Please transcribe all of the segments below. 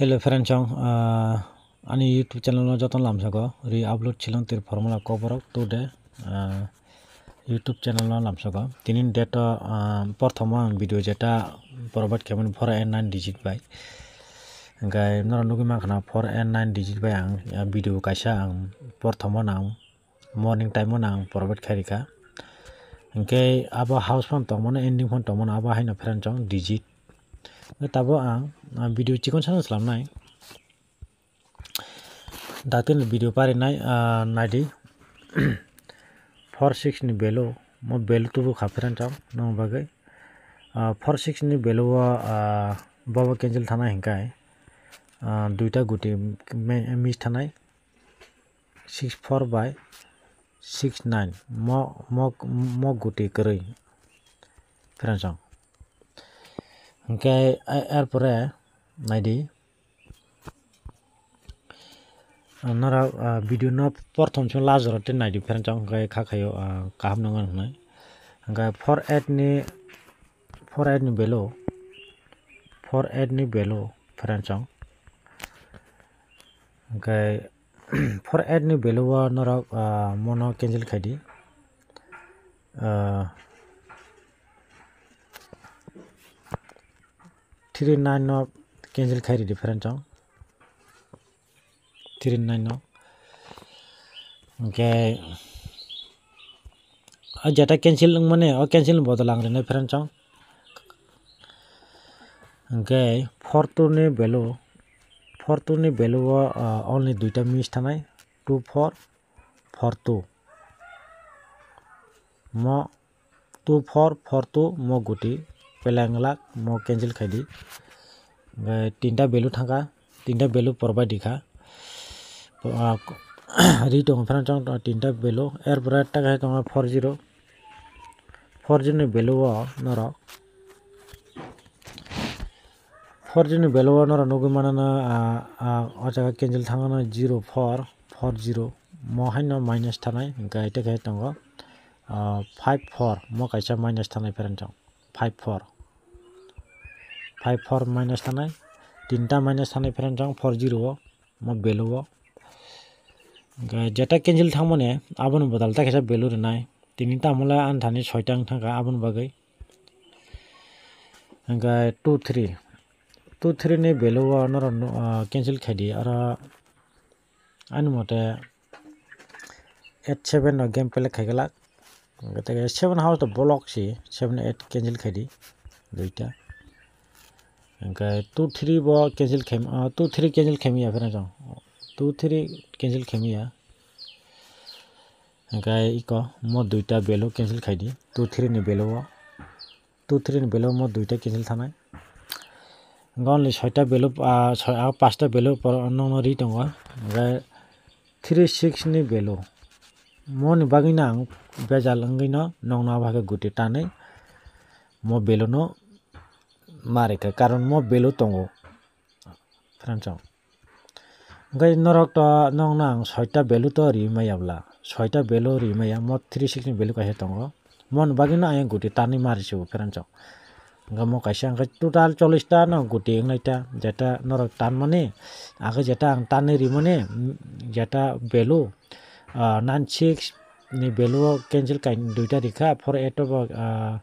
Hello friend chong ani YouTube channel no joton lamsago re-upload chilong tir formula cover today YouTube channel no lamsago tinin data porthoma ang video jeta provide kemen 4n9 digit by gai nora nugi makna 4n9 digit by ang video kaisa ang porthoma nang morning time nang provide kharika engke abo house phone tongmona ending phone tongmona abo haina friend chong digit tabo ang video chikon sana selamnai datin video pare nai nadi 46 ni belo mo belo tubu khafiran cham no bagai 46 ni belo baba cancel thana hingkai duita guti miss thanai 64 by 69 mo guti koroi firan cham hingkai erpore naidi nara video no porthom chung lazaro tin naidi firan cham hingkai khakhayo kaham nangan hnai hingkai 48 ni belo 48 ni belo firan cham hingkai 48 ni belo wa nara mono cancel khaidi 39 no cancel khairi different chong 39 no okay jeta cancel mane o cancel bodalang rene different chong okay 42 ni belo 42 ni belo only duita miss thanai 24 42 mo 2442 mo guti pelanglak mo cancel khaidi tinta belu thanga tinta belu porba dikha ri tong phran chong tinta belu erbra taka tong 40 40 ni belu nora 40 ni belu nora nogu manana acha cancel thanga na 0440 mo haino minus thanai ga ite ga tong 54 mo kaisa minus thanai phran chong 54 minus thanai tinta minus thanai phran chong 40 mo belu jeta cancel thangmone abon bodal ta kaisa belu renai tininta mola anthani 6 tang thanga abon bagai hingga 23 ni belu nor cancel khadi ara anmote 87 no game play khagala gate 7 house to block si 7 8 cancel khadi duita hingga 23 bo cancel khem 23 cancel khemi ya phana jong 23 cancel khemi ya hingga iko mo duita belu cancel khadi 23 ni belu 23 ni belu mo duita cancel thanai only 6 ta belu 5 ta belu por no ri tonga 36 ni belu mo ni bagina ang bejal angina nongna bhaga guti tanai mo belu no marika karon mo belu tongo franchong gai norok to nongna ang 6 ta belu to ri mayabla 6 ta belu ri maya mo 36 ni belu kahe tongo mon bagina ang guti tani marisu franchong gamo kaisa ang total 40 ta no guti ngnaita jeta norok tan mane age jeta ang tani ri mane jeta belu 96 ni belu cancel kain duita dikha 48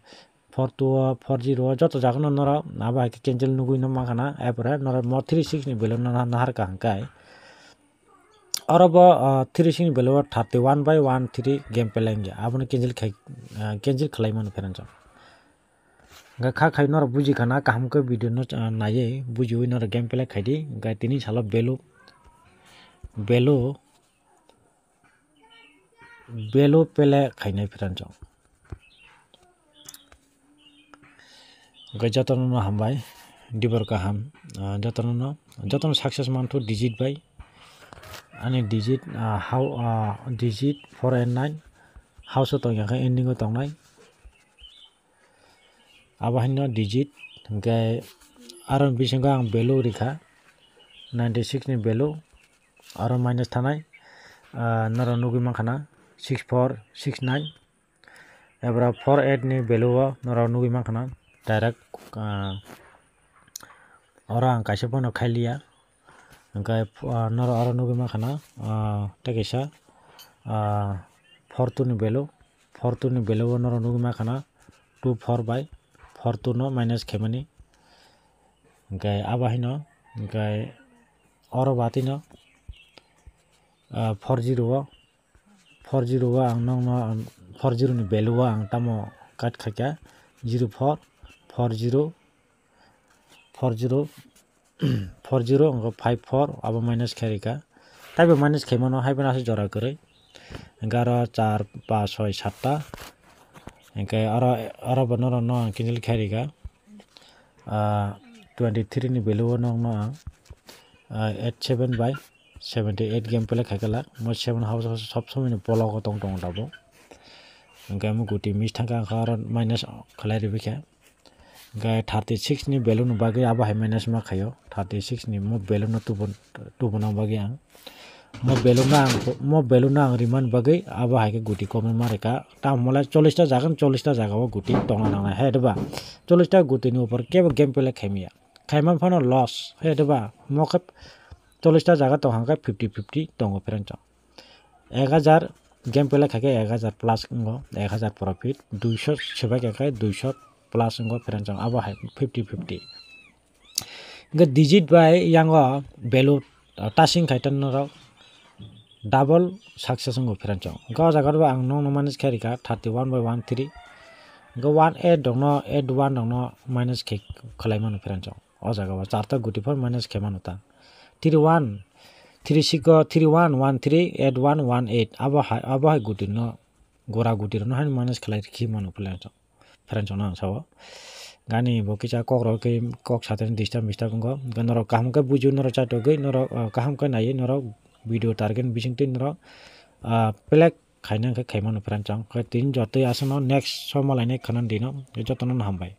42 40 joto jagono nora aba cancel nugui no makana epora nora mo 36 ni belu nahar ka hangkai araba 36 ni belu 31 by 13 game pelengja abone cancel khlai man ferancha ga kha khai nora buji khana kaham ko video no naye buji wi nora game play khaidi ga tini salo belu pele khainai ferancha jotono no hambai dibor kaham jotono success man to digit by ani digit how digit 4 and 9 house to yang ending to nai abahino digit gai aron bisinga ang belu rikha 96 ni belu aron minus thanai nara nugi makhana 6469 ebra 48 ni belu nara nugi makhana direct orang kaisa bono khailia Angkai noro aro nugi makana tekisa 4 2 ni belu 4 2 ni belu noro nugi makana 2 4 by 4 2 no minus kemani angkai abahino angkai oro bati no 40 o 40 ang nong no 40 ni belu ang tamo kat khakya 04 40 40 40 angko 54 abo minus kharika taibo minus khemano haibana se jora kore 11 4 5 6 7 ta angkai aro bonoro no kinil kharika 23 ni belu nong no 87 by 78 game pele khakala mo 7 house sob somoi ni polo ko tong tong dabo angkai mo guti mis thangka khar minus khalai ribikha angkai 36 ni belu no bagi abo hai minus ma khayo 36 ni mo belu no tubon bagi ang mo belu na ang riman bagi abo hai ke guti komen mareka ta mola 40 ta jagan 40 ta jaga o guti tonga na he deba 40 ta guti ni upor ke game pele khaimia khaima phano loss he deba mo khap 40 ta jaga to hangka 50 50 tongo friend 1000 game pele khake 1000 plus ngo 1000 profit 200 seba ke 200 plus ngo friend abo hai 50 50 ge digit by yango value tasing khaitan no double success ngo friend go jaga ba ang no minus kharika 31 by 13 go 18 dongno 81 dongno minus ke khalai mano friend o jaga ba charta guti for minus ke mano ta 31 36 31 13 81 18 abo hai guti no gora guti no han minus khalai ki mano friend na sawo gani bo kicha kokro ke kok saten disturb ngo ganoro kaham ka buju noro chato ge noro kaham ka nai noro video target bising tin noro pelek khaina ka khaimano friend ka tin jote asano next somalaine khanan dino jotono hambai